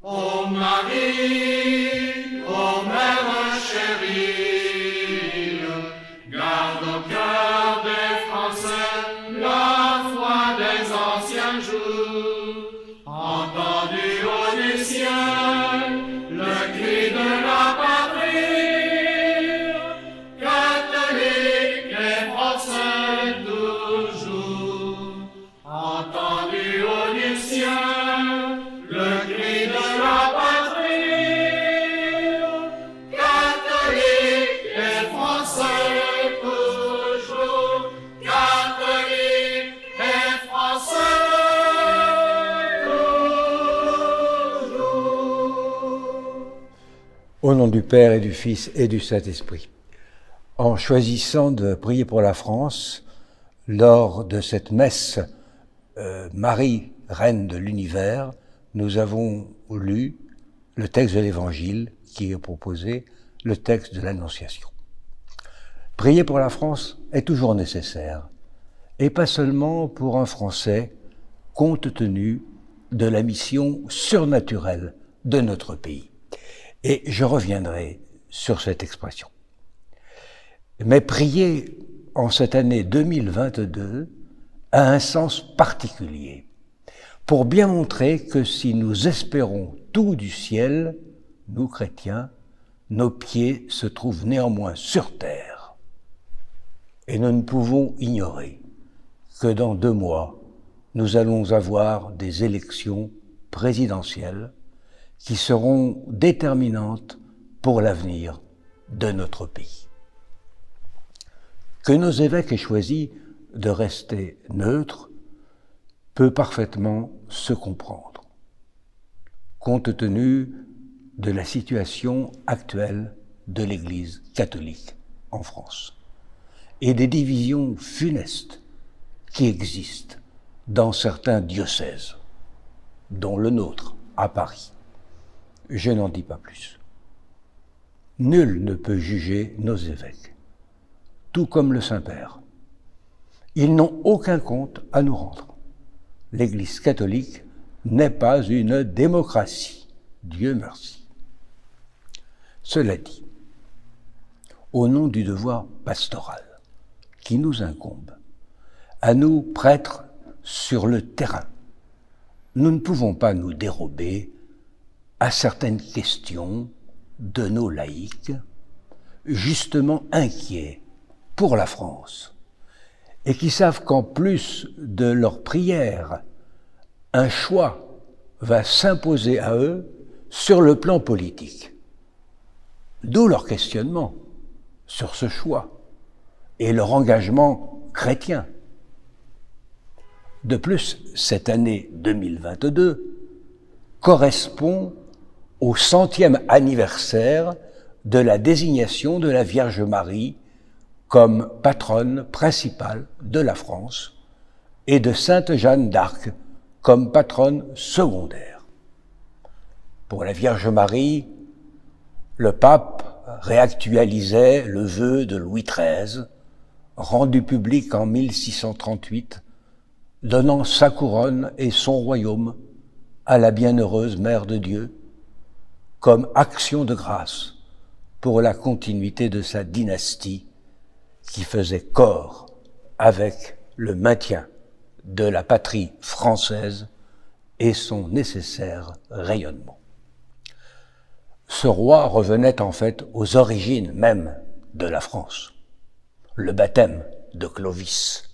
Ô Marie, ô Mère chérie, garde au cœur des Français la foi des anciens jours. Entendu au du ciel le cri de la patrie, catholique et français toujours. Entendu au du ciel le cri de la patrie, catholique et français toujours, catholique et français toujours. Au nom du Père et du Fils et du Saint-Esprit. En choisissant de prier pour la France, lors de cette messe Marie, Reine de l'Univers, nous avons lu le texte de l'Évangile qui est proposé, le texte de l'Annonciation. Prier pour la France est toujours nécessaire, et pas seulement pour un Français, compte tenu de la mission surnaturelle de notre pays. Et je reviendrai sur cette expression. Mais prier en cette année 2022 a un sens particulier, pour bien montrer que si nous espérons tout du ciel, nous chrétiens, nos pieds se trouvent néanmoins sur terre. Et nous ne pouvons ignorer que dans 2 mois, nous allons avoir des élections présidentielles qui seront déterminantes pour l'avenir de notre pays. Que nos évêques aient choisi de rester neutres peut parfaitement se comprendre, compte tenu de la situation actuelle de l'Église catholique en France et des divisions funestes qui existent dans certains diocèses, dont le nôtre à Paris. Je n'en dis pas plus. Nul ne peut juger nos évêques, tout comme le Saint-Père. Ils n'ont aucun compte à nous rendre. L'Église catholique n'est pas une démocratie, Dieu merci. Cela dit, au nom du devoir pastoral qui nous incombe, à nous prêtres sur le terrain, nous ne pouvons pas nous dérober à certaines questions de nos laïcs, justement inquiets pour la France, et qui savent qu'en plus de leurs prières, un choix va s'imposer à eux sur le plan politique. D'où leur questionnement sur ce choix et leur engagement chrétien. De plus, cette année 2022 correspond au 100e anniversaire de la désignation de la Vierge Marie comme patronne principale de la France et de Sainte Jeanne d'Arc comme patronne secondaire. Pour la Vierge Marie, le pape réactualisait le vœu de Louis XIII, rendu public en 1638, donnant sa couronne et son royaume à la bienheureuse Mère de Dieu, comme action de grâce pour la continuité de sa dynastie qui faisait corps avec le maintien de la patrie française et son nécessaire rayonnement. Ce roi revenait en fait aux origines même de la France, le baptême de Clovis,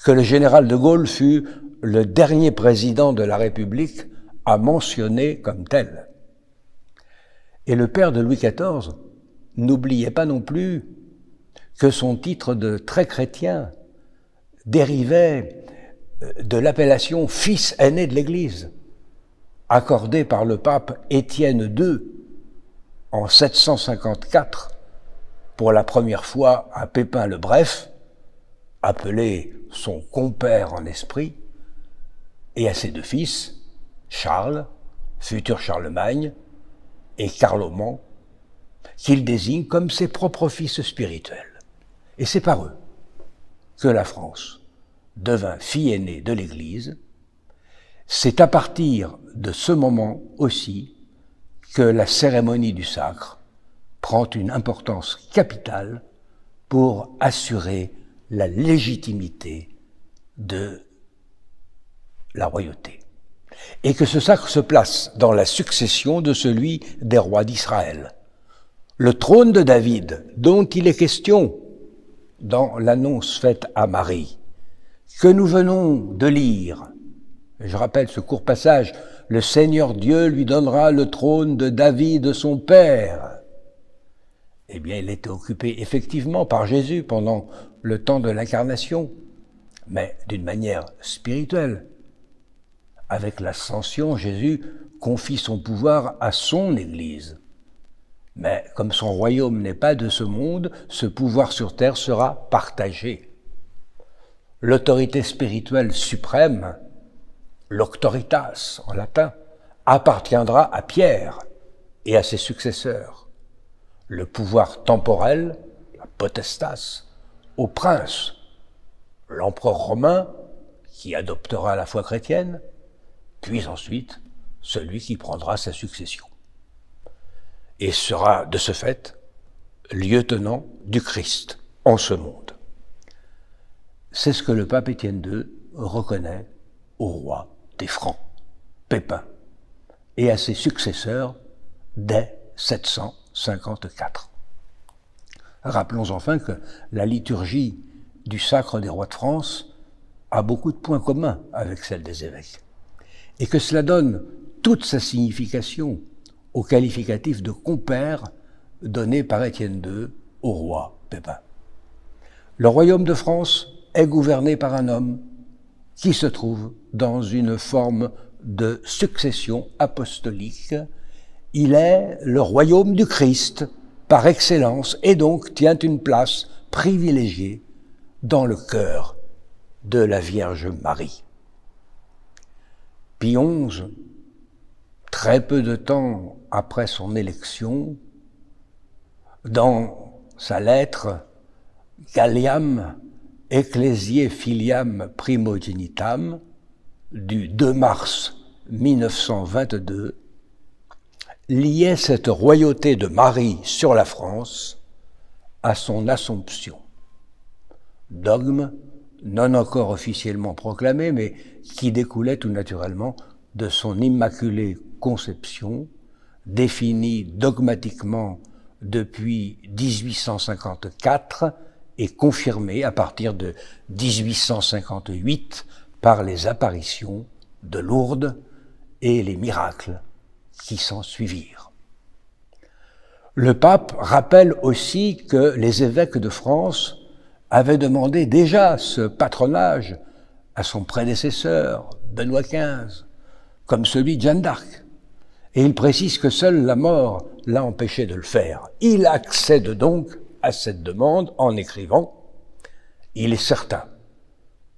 que le général de Gaulle fut le dernier président de la République à mentionner comme tel. Et le père de Louis XIV n'oubliait pas non plus que son titre de très chrétien dérivait de l'appellation « fils aîné de l'Église », accordée par le pape Étienne II en 754 pour la première fois à Pépin le Bref, appelé son compère en esprit, et à ses 2 fils, Charles, futur Charlemagne, et Carloman, qu'il désigne comme ses propres fils spirituels. Et c'est par eux que la France devint fille aînée de l'Église. C'est à partir de ce moment aussi que la cérémonie du sacre prend une importance capitale pour assurer la légitimité de la royauté. Et que ce sacre se place dans la succession de celui des rois d'Israël. Le trône de David, dont il est question dans l'annonce faite à Marie, que nous venons de lire. Je rappelle ce court passage, « Le Seigneur Dieu lui donnera le trône de David, son père ». Eh bien, il était occupé effectivement par Jésus pendant le temps de l'incarnation, mais d'une manière spirituelle. Avec l'ascension, Jésus confie son pouvoir à son Église. Mais comme son royaume n'est pas de ce monde, ce pouvoir sur terre sera partagé. L'autorité spirituelle suprême, l'auctoritas en latin, appartiendra à Pierre et à ses successeurs. Le pouvoir temporel, la potestas, au prince, l'empereur romain, qui adoptera la foi chrétienne, puis ensuite celui qui prendra sa succession et sera de ce fait lieutenant du Christ en ce monde. C'est ce que le pape Étienne II reconnaît au roi des Francs, Pépin, et à ses successeurs dès 754. Rappelons enfin que la liturgie du Sacre des rois de France a beaucoup de points communs avec celle des évêques, et que cela donne toute sa signification au qualificatif de compère donné par Étienne II au roi Pépin. Le royaume de France est gouverné par un homme qui se trouve dans une forme de succession apostolique. Il est le royaume du Christ par excellence et donc tient une place privilégiée dans le cœur de la Vierge Marie. Pie XI, très peu de temps après son élection, dans sa lettre Galliam Ecclesiae Filiam Primogenitam du 2 mars 1922, liait cette royauté de Marie sur la France à son Assomption. Dogme non encore officiellement proclamé, mais qui découlait tout naturellement de son immaculée conception, définie dogmatiquement depuis 1854 et confirmée à partir de 1858 par les apparitions de Lourdes et les miracles qui s'en suivirent. Le pape rappelle aussi que les évêques de France avaient demandé déjà ce patronage à son prédécesseur, Benoît XV, comme celui de Jeanne d'Arc. Et il précise que seule la mort l'a empêché de le faire. Il accède donc à cette demande en écrivant « Il est certain,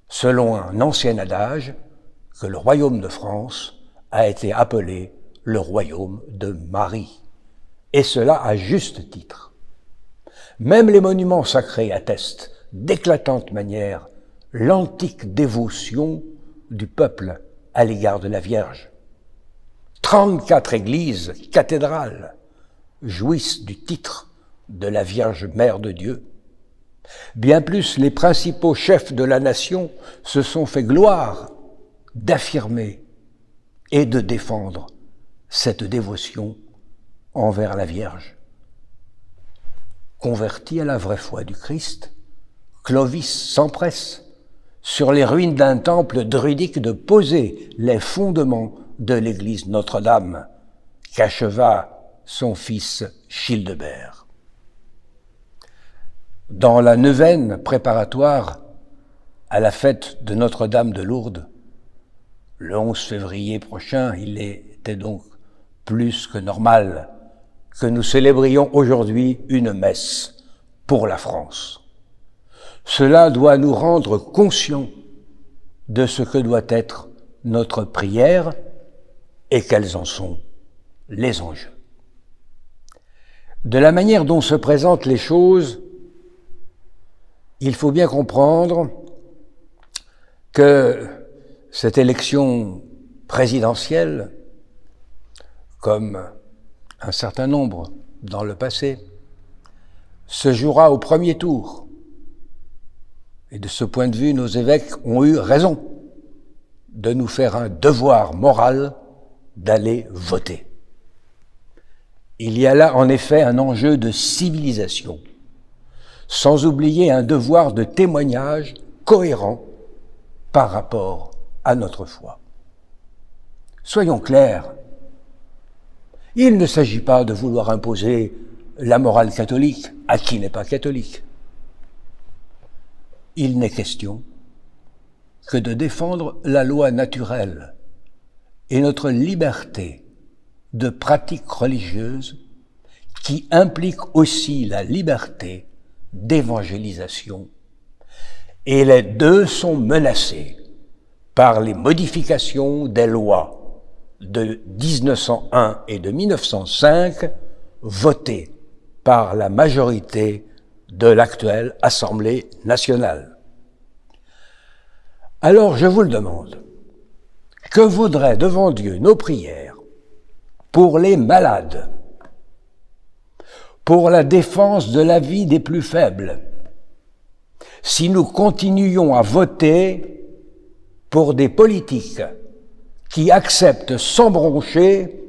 selon un ancien adage, que le royaume de France a été appelé le royaume de Marie, et cela à juste titre. Même les monuments sacrés attestent d'éclatante manière l'antique dévotion du peuple à l'égard de la Vierge. 34 églises cathédrales jouissent du titre de la Vierge Mère de Dieu. Bien plus, les principaux chefs de la nation se sont fait gloire d'affirmer et de défendre cette dévotion envers la Vierge. Converti à la vraie foi du Christ, Clovis s'empresse, sur les ruines d'un temple druidique, de poser les fondements de l'église Notre-Dame qu'acheva son fils Childebert. Dans la neuvaine préparatoire à la fête de Notre-Dame de Lourdes, le 11 février prochain, il était donc plus que normal que nous célébrions aujourd'hui une messe pour la France. Cela doit nous rendre conscients de ce que doit être notre prière et quels en sont les enjeux. De la manière dont se présentent les choses, il faut bien comprendre que cette élection présidentielle, comme un certain nombre dans le passé, se jouera au premier tour. Et de ce point de vue, nos évêques ont eu raison de nous faire un devoir moral d'aller voter. Il y a là en effet un enjeu de civilisation, sans oublier un devoir de témoignage cohérent par rapport à notre foi. Soyons clairs, il ne s'agit pas de vouloir imposer la morale catholique à qui n'est pas catholique. Il n'est question que de défendre la loi naturelle et notre liberté de pratique religieuse qui implique aussi la liberté d'évangélisation. Et les deux sont menacés par les modifications des lois de 1901 et de 1905 votées par la majorité de l'actuelle Assemblée nationale. Alors je vous le demande, que vaudraient devant Dieu nos prières pour les malades, pour la défense de la vie des plus faibles, si nous continuions à voter pour des politiques qui acceptent sans broncher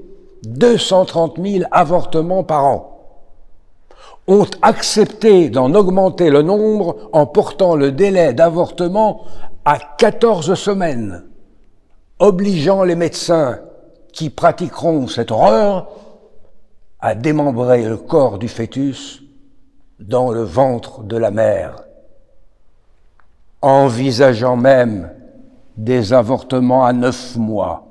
230 000 avortements par an, ont accepté d'en augmenter le nombre en portant le délai d'avortement à 14 semaines, obligeant les médecins qui pratiqueront cette horreur à démembrer le corps du fœtus dans le ventre de la mère, envisageant même des avortements à 9 mois,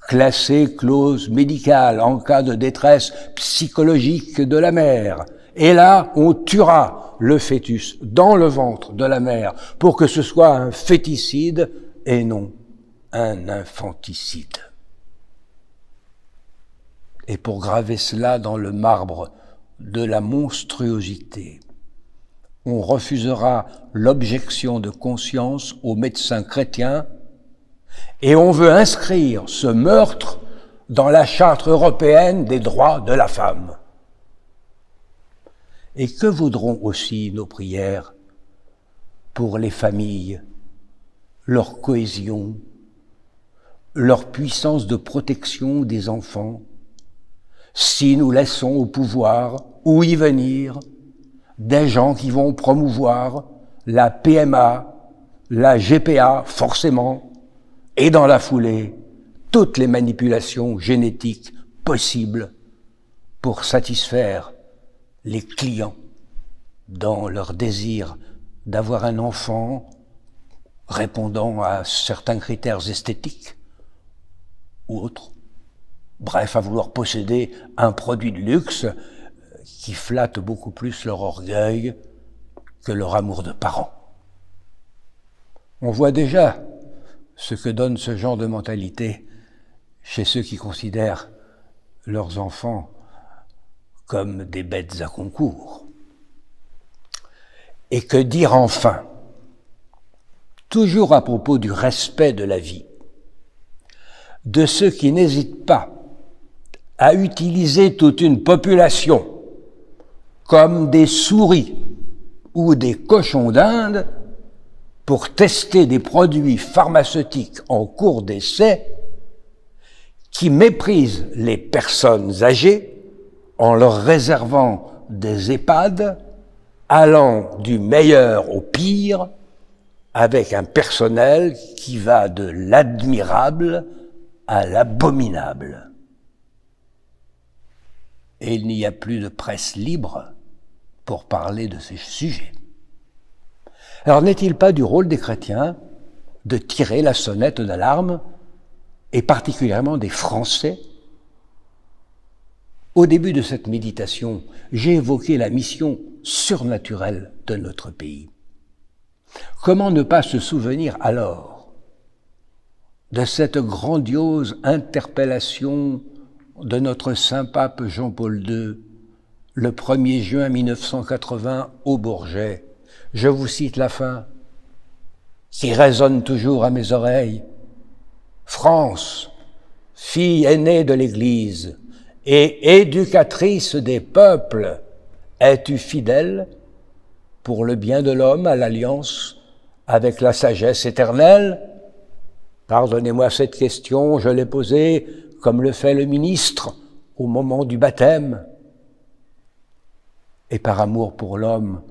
classés clause médicale en cas de détresse psychologique de la mère. Et là, on tuera le fœtus dans le ventre de la mère pour que ce soit un féticide et non un infanticide. Et pour graver cela dans le marbre de la monstruosité, on refusera l'objection de conscience aux médecins chrétiens et on veut inscrire ce meurtre dans la Charte européenne des droits de la femme. Et que vaudront aussi nos prières pour les familles, leur cohésion, leur puissance de protection des enfants, si nous laissons au pouvoir ou y venir des gens qui vont promouvoir la PMA, la GPA forcément, et dans la foulée, toutes les manipulations génétiques possibles pour satisfaire les clients dans leur désir d'avoir un enfant répondant à certains critères esthétiques ou autres. Bref, à vouloir posséder un produit de luxe qui flatte beaucoup plus leur orgueil que leur amour de parents. On voit déjà ce que donne ce genre de mentalité chez ceux qui considèrent leurs enfants comme des bêtes à concours. Et que dire enfin, toujours à propos du respect de la vie, de ceux qui n'hésitent pas à utiliser toute une population comme des souris ou des cochons d'Inde pour tester des produits pharmaceutiques en cours d'essai, qui méprisent les personnes âgées en leur réservant des EHPAD allant du meilleur au pire, avec un personnel qui va de l'admirable à l'abominable. Et il n'y a plus de presse libre pour parler de ces sujets. Alors n'est-il pas du rôle des chrétiens de tirer la sonnette d'alarme, et particulièrement des Français? Au début de cette méditation, j'ai évoqué la mission surnaturelle de notre pays. Comment ne pas se souvenir alors de cette grandiose interpellation de notre Saint-Pape Jean-Paul II, le 1er juin 1980 au Bourget. Je vous cite la fin, qui résonne toujours à mes oreilles. « France, fille aînée de l'Église et éducatrice des peuples, es-tu fidèle pour le bien de l'homme à l'alliance avec la sagesse éternelle? Pardonnez-moi cette question, je l'ai posée comme le fait le ministre au moment du baptême. Et par amour pour l'homme,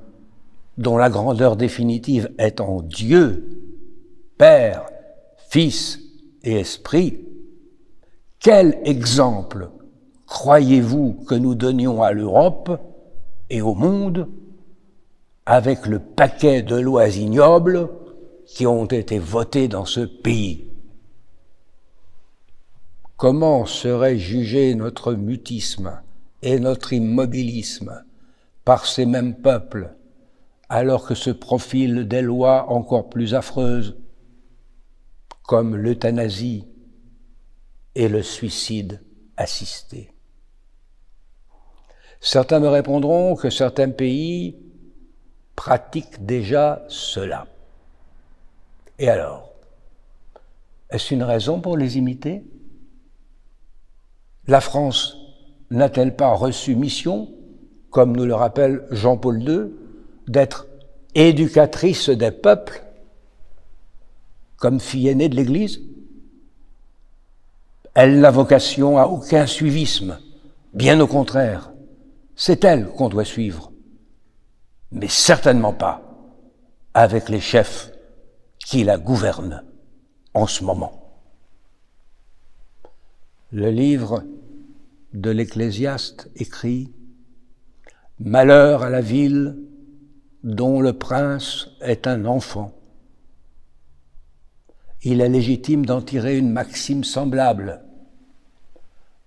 dont la grandeur définitive est en Dieu, Père, Fils et Esprit, quel exemple croyez-vous que nous donnions à l'Europe et au monde avec le paquet de lois ignobles qui ont été votées dans ce pays? Comment serait jugé notre mutisme et notre immobilisme par ces mêmes peuples, alors que se profilent des lois encore plus affreuses, comme l'euthanasie et le suicide assisté? Certains me répondront que certains pays pratiquent déjà cela. Et alors, est-ce une raison pour les imiter? La France n'a-t-elle pas reçu mission, comme nous le rappelle Jean-Paul II, d'être éducatrice des peuples, comme fille aînée de l'Église? Elle n'a vocation à aucun suivisme, bien au contraire. C'est elle qu'on doit suivre, mais certainement pas avec les chefs qui la gouvernent en ce moment. Le livre de l'Ecclésiaste écrit « Malheur à la ville dont le prince est un enfant ». Il est légitime d'en tirer une maxime semblable.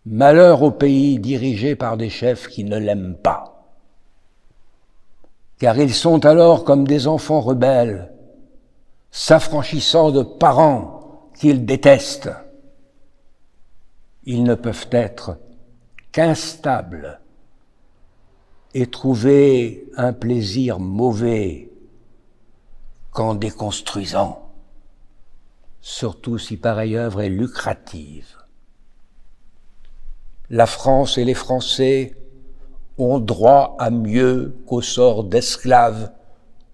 Malheur au pays dirigé par des chefs qui ne l'aiment pas, car ils sont alors comme des enfants rebelles, s'affranchissant de parents qu'ils détestent. Ils ne peuvent être qu'instables et trouver un plaisir mauvais qu'en déconstruisant, surtout si pareille œuvre est lucrative. La France et les Français ont droit à mieux qu'au sort d'esclaves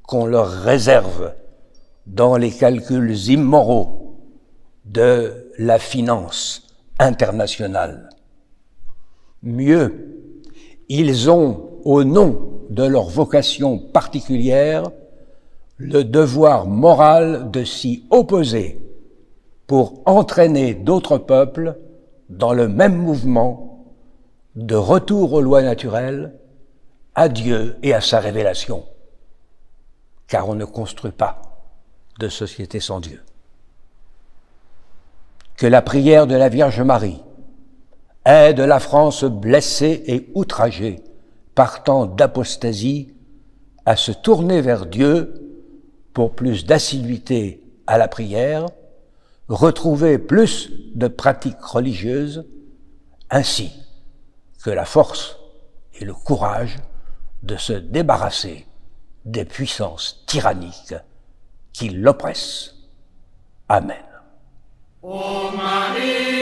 qu'on leur réserve dans les calculs immoraux de la finance internationale. Mieux, ils ont, au nom de leur vocation particulière, le devoir moral de s'y opposer pour entraîner d'autres peuples dans le même mouvement de retour aux lois naturelles, à Dieu et à sa révélation. Car on ne construit pas de société sans Dieu. Que la prière de la Vierge Marie aide la France blessée et outragée par tant d'apostasie à se tourner vers Dieu pour plus d'assiduité à la prière, retrouver plus de pratiques religieuses, ainsi que la force et le courage de se débarrasser des puissances tyranniques qui l'oppressent. Amen. Ô Marie,